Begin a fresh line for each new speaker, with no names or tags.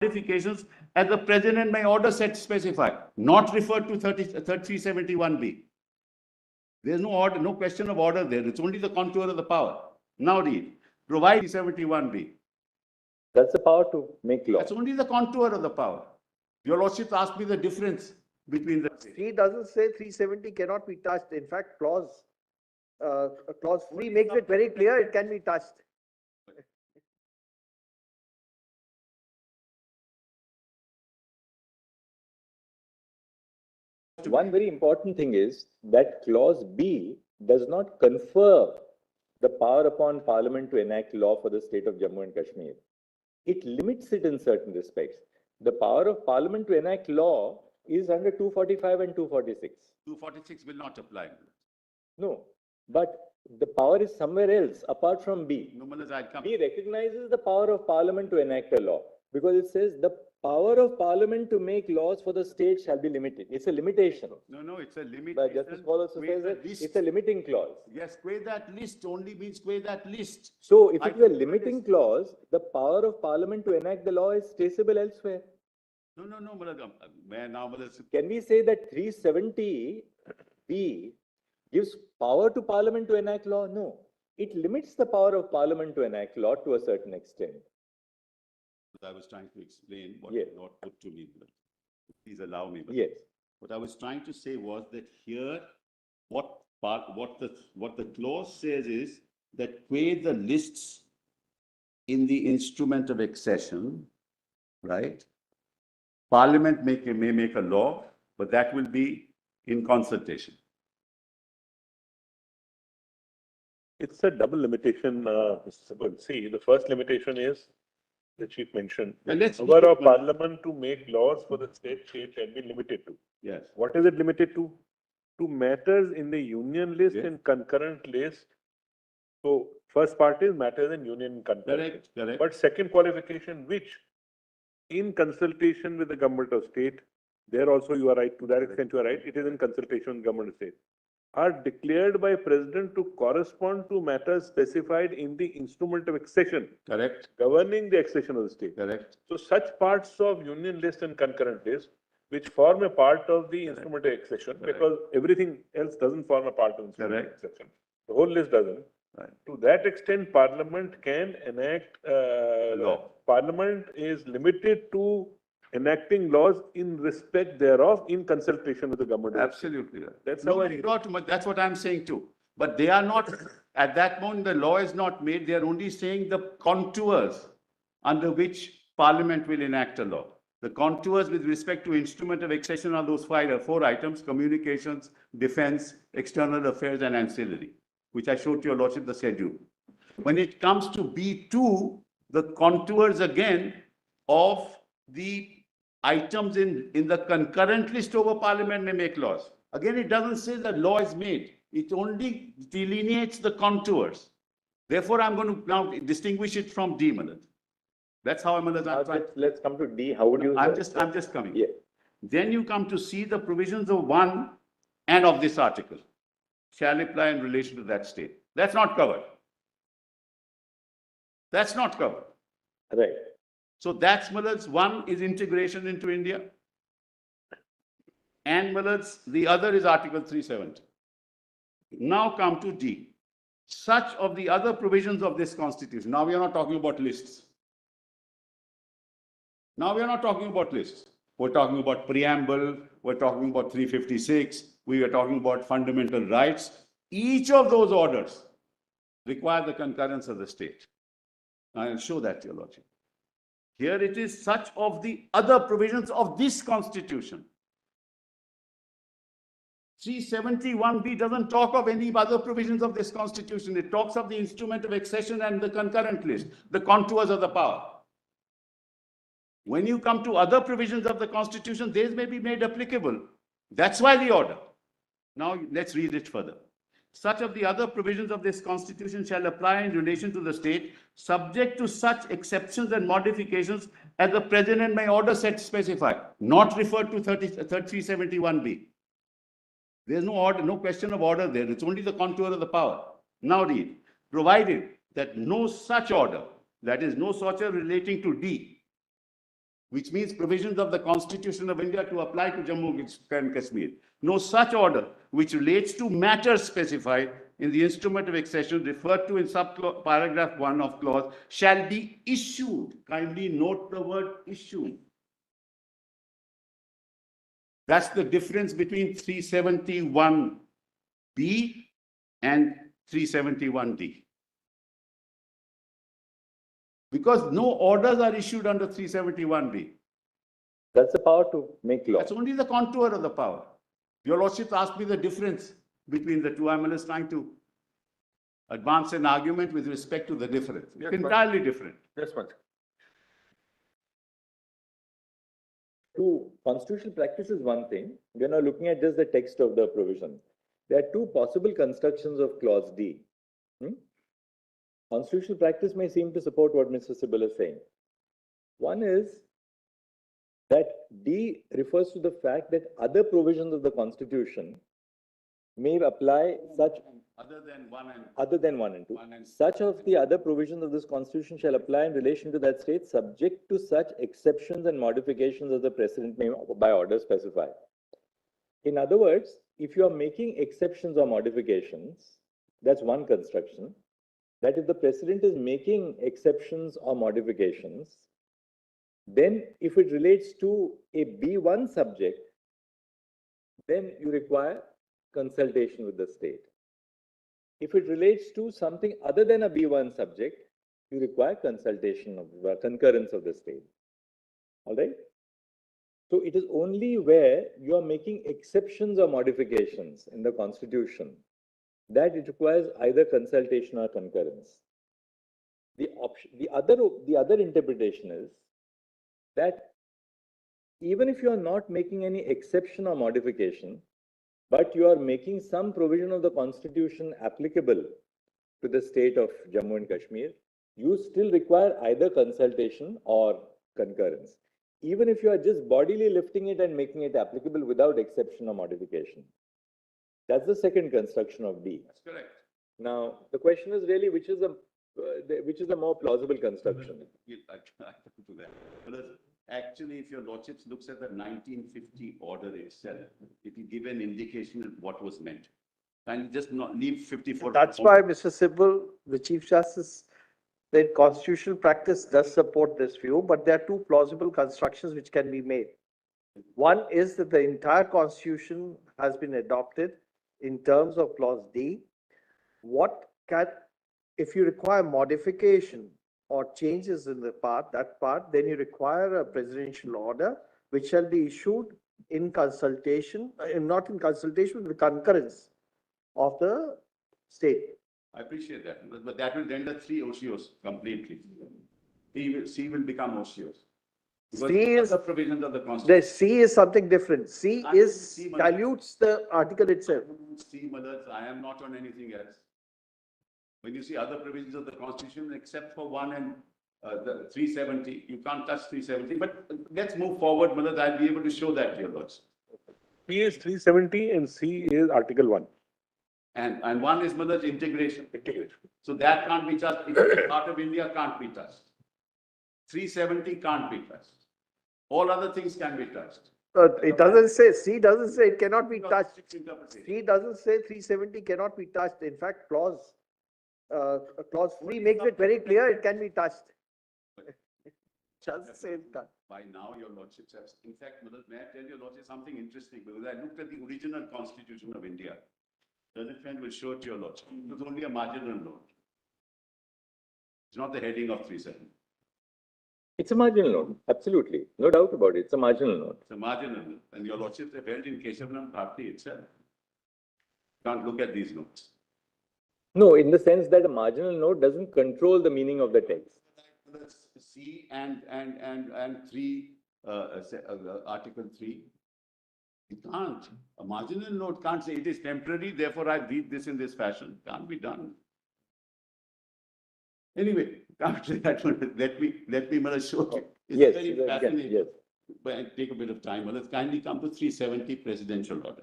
modifications as the President may order set specify, not referred to 371B. There's no order, no question of order there. It's only the contour of the power. Now read. Provide 371B.
That's the power to make law.
That's only the contour of the power. Your Lordship asked me the difference between the.
He doesn't say 370 cannot be touched. In fact, clause 3 makes it very clear it can be touched.
One very important thing is that clause B does not confer the power upon Parliament to enact law for the state of Jammu and Kashmir. It limits it in certain respects. The power of Parliament to enact law is under 245 and 246.
246 will not apply.
No, but the power is somewhere else apart from B.
No, I'll come.
B recognizes the power of Parliament to enact a law because it says the power of Parliament to make laws for the state shall be limited. It's a limitation.
No, it's a limitation.
But Justice Follows says that it's a limiting clause.
Yes, quay that list only means quay that list.
So if it is a limiting clause, the power of Parliament to enact the law is traceable elsewhere.
No,
Can we say that 370B gives power to Parliament to enact law? No. It limits the power of Parliament to enact law to a certain extent.
I was trying to explain what
yes.
Lord put to me. Please allow me.
Yes.
What I was trying to say was that here, what the clause says is that quay the lists in the instrument of accession, right? Parliament may make a law, but that will be in consultation.
It's a double limitation, Mr. Sibal. See, the first limitation is the Chief mentioned. The power of Parliament to make laws for the state shall be limited to.
Yes.
What is it limited to? To matters in the union list
yes.
and concurrent list. So, first part is matters in union and concurrent.
Correct.
But second qualification, which in consultation with the government of state, there also you are right, to that extent you are right, it is in consultation with government of state, are declared by President to correspond to matters specified in the instrument of accession.
Correct.
Governing the accession of the state.
Correct.
So such parts of union list and concurrent list, which form a part of the
Correct.
instrument of accession,
Correct.
because everything else doesn't form a part of the instrument
Correct.
of accession. The whole list doesn't.
Right.
To that extent, Parliament can enact law. Parliament is limited to enacting laws in respect thereof in consultation with the government.
Absolutely.
That's how
that's what I'm saying too. But they are not, at that moment, the law is not made. They are only saying the contours under which Parliament will enact a law. The contours with respect to instrument of accession are those four items: communications, defense, external affairs, and ancillary, which I showed to your Lordship the schedule. When it comes to B2, the contours again of the items in the concurrent list over Parliament may make laws. Again, it doesn't say that law is made. It only delineates the contours. Therefore, I'm going to now distinguish it from D, Malad. That's how I'm going to.
Let's come to D. How would you?
I'm just coming.
Yeah.
Then you come to see the provisions of 1 and of this article shall apply in relation to that state. That's not covered. That's not covered.
Right.
So that's Malad's 1 is integration into India. And Malad's, the other is Article 370. Now come to D. Such of the other provisions of this constitution. Now we are not talking about lists. Now we are not talking about lists. We're talking about preamble. We're talking about 356. We are talking about fundamental rights. Each of those orders require the concurrence of the state. I'll show that to your Lordship. Here it is such of the other provisions of this constitution. 371B doesn't talk of any other provisions of this constitution. It talks of the instrument of accession and the concurrent list, the contours of the power. When you come to other provisions of the constitution, these may be made applicable. That's why the order. Now let's read it further. Such of the other provisions of this constitution shall apply in relation to the state, subject to such exceptions and modifications as the President may order set specify, not referred to 371B. There's no order, no question of order there. It's only the contour of the power. Now read, provided that no such order, that is no such order relating to D, which means provisions of the Constitution of India to apply to Jammu and Kashmir. No such order which relates to matters specified in the instrument of accession referred to in paragraph 1 of clause shall be issued. Kindly note the word issued. That's the difference between 371B and 371D. Because no orders are issued under 371B.
That's the power to make law.
That's only the contour of the power. Your Lordship asked me the difference between the two. I'm just trying to advance an argument with respect to the difference. It's
Yes,
entirely different.
Yes, Manch.
To constitutional practice is one thing. We are now looking at just the text of the provision. There are two possible constructions of clause D. Constitutional practice may seem to support what Mr. Sibal is saying. One is that D refers to the fact that other provisions of the Constitution may apply such
Other than 1 and
two.
1 and
Such of the other provisions of this Constitution shall apply in relation to that state, subject to such exceptions and modifications as the President may by order specify. In other words, if you are making exceptions or modifications, that's one construction. That if the President is making exceptions or modifications, then if it relates to a B1 subject, then you require consultation with the state. If it relates to something other than a B1 subject, you require consultation of concurrence of the state. All right? So it is only where you are making exceptions or modifications in the Constitution that it requires either consultation or concurrence. The other interpretation is that even if you are not making any exception or modification, but you are making some provision of the Constitution applicable to the state of Jammu and Kashmir, you still require either consultation or concurrence, even if you are just bodily lifting it and making it applicable without exception or modification. That's the second construction of D.
That's correct.
Now, the question is really which is the more plausible construction?
I come to that. Because actually, if your Lordship looks at the 1950 order itself, it will give an indication of what was meant. And just not leave 54.
That's why, Mr. Sibal, the Chief Justice, that constitutional practice does support this view, but there are two plausible constructions which can be made. One is that the entire Constitution has been adopted in terms of clause D. If you require modification or changes in that part, then you require a presidential order which shall be issued in consultation, not in consultation, with concurrence of the state.
I appreciate that, but that will render 3 OCOs completely. C will become OCOs.
C is
the provisions of the
The
Constitution.
C is something different. C dilutes the article itself.
C, Madhaj, I am not on anything else. When you see other provisions of the Constitution, except for 1 and the 370, you can't touch 370. But let's move forward, Madhaj. I'll be able to show that to your lords.
P is 370 and C is Article 1.
And 1 is Madhaj integration. So that can't be touched. If it's part of India, can't be touched. 370 can't be touched. All other things can be touched.
It doesn't say, C doesn't say it cannot be touched. C doesn't say 370 cannot be touched. In fact, clause 3 makes it very clear it can be touched. It doesn't say it's done.
By now, your lordships have, in fact, Madhaj, may I tell your lordship something interesting? Because I looked at the original Constitution of India. Learned friend will show it to your lordship. It was only a marginal note. It's not the heading of 370.
It's a marginal note, absolutely. No doubt about it. It's a marginal note.
It's a marginal note. And your lordships have held in Keshavanam Bharti itself. Can't look at these notes.
No, in the sense that a marginal note doesn't control the meaning of the text.
C and 3, Article 3. It can't. A marginal note can't say it is temporary, therefore I read this in this fashion. Can't be done. Anyway, come to that one. Let me show you. It's
Yes,
very
yes,
fascinating.
yes.
But I take a bit of time. Well, let's kindly come to 370 presidential order.